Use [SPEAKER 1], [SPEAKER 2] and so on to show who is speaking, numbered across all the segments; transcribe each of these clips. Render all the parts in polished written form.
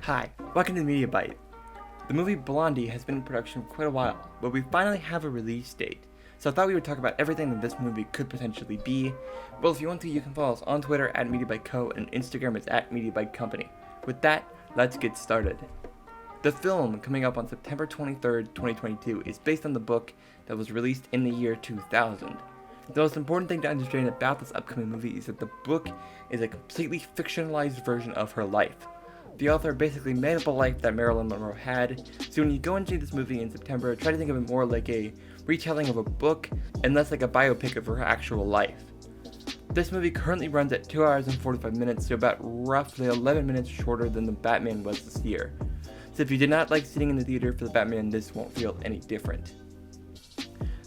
[SPEAKER 1] Hi, welcome to MediaByte. The movie Blondie has been in production for quite a while, but we finally have a release date. So I thought we would talk about everything that this movie could potentially be. Well, if you want to, you can follow us on Twitter at MediaByteCo and Instagram is at MediaByteCompany. With that, let's get started. The film, coming up on September 23rd, 2022, is based on the book that was released in the year 2000. The most important thing to understand about this upcoming movie is that the book is a completely fictionalized version of her life. The author basically made up a life that Marilyn Monroe had, so when you go and see this movie in September, try to think of it more like a retelling of a book and less like a biopic of her actual life. This movie currently runs at 2 hours and 45 minutes, so about roughly 11 minutes shorter than The Batman was this year. So if you did not like sitting in the theater for The Batman, this won't feel any different.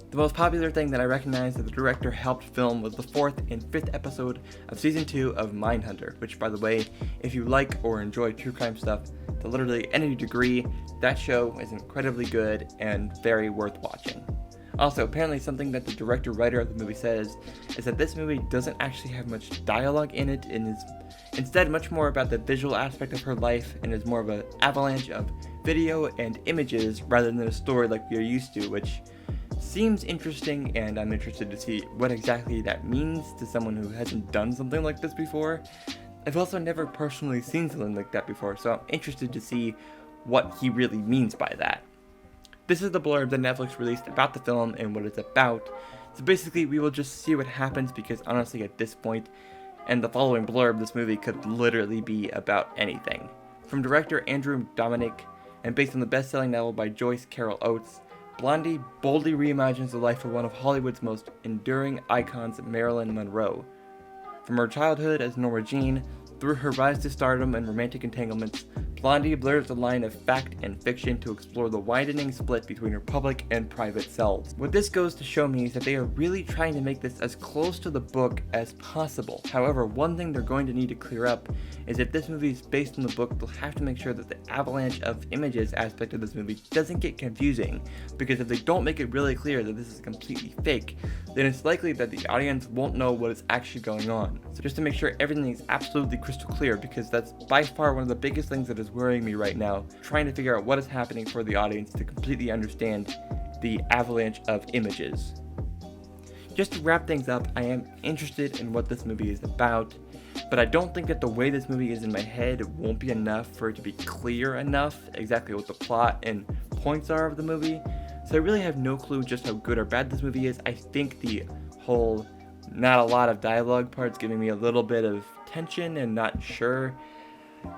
[SPEAKER 1] The most popular thing that I recognize that the director helped film was the 4th and 5th episode of Season 2 of Mindhunter, which, by the way, if you like or enjoy true crime stuff to literally any degree, that show is incredibly good and very worth watching. Also, apparently something that the director-writer of the movie says is that this movie doesn't actually have much dialogue in it and is instead much more about the visual aspect of her life and is more of an avalanche of video and images rather than a story like we are used to, which seems interesting, and I'm interested to see what exactly that means to someone who hasn't done something like this before. I've also never personally seen something like that before, so I'm interested to see what he really means by that. This is the blurb that Netflix released about the film and what it's about, so basically we will just see what happens because honestly at this point, and the following blurb, this movie could literally be about anything. From director Andrew Dominic, and based on the best-selling novel by Joyce Carol Oates, Blondie boldly reimagines the life of one of Hollywood's most enduring icons, Marilyn Monroe. From her childhood as Norma Jean, through her rise to stardom and romantic entanglements, Blondie blurs the line of fact and fiction to explore the widening split between her public and private selves. What this goes to show me is that they are really trying to make this as close to the book as possible. However, one thing they're going to need to clear up is if this movie is based on the book, they'll have to make sure that the avalanche of images aspect of this movie doesn't get confusing, because if they don't make it really clear that this is completely fake, then it's likely that the audience won't know what is actually going on. So just to make sure everything is absolutely crystal clear, because that's by far one of the biggest things that is worrying me right now, trying to figure out what is happening for the audience to completely understand the avalanche of images. Just to wrap things up, I am interested in what this movie is about, but I don't think that the way this movie is in my head won't be enough for it to be clear enough exactly what the plot and points are of the movie, so I really have no clue just how good or bad this movie is. I think the whole not a lot of dialogue part's giving me a little bit of tension and not sure.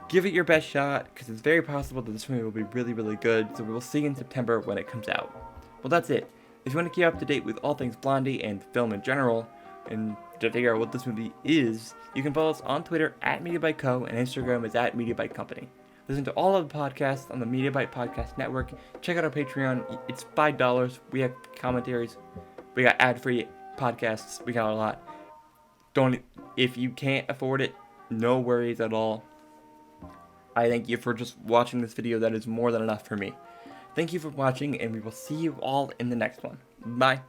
[SPEAKER 1] Give it your best shot, because it's very possible that this movie will be really, really good, so we will see in September when it comes out. Well, that's it. If you want to keep up to date with all things Blondie and film in general, and to figure out what this movie is, you can follow us on Twitter at MediaByteCo and Instagram is at MediaByteCompany. Listen to all of the podcasts on the MediaByte Podcast Network. Check out our Patreon. It's $5. We have commentaries. We got ad-free podcasts. We got a lot. If you can't afford it, no worries at all. I thank you for just watching this video. That is more than enough for me. Thank you for watching, and we will see you all in the next one. Bye.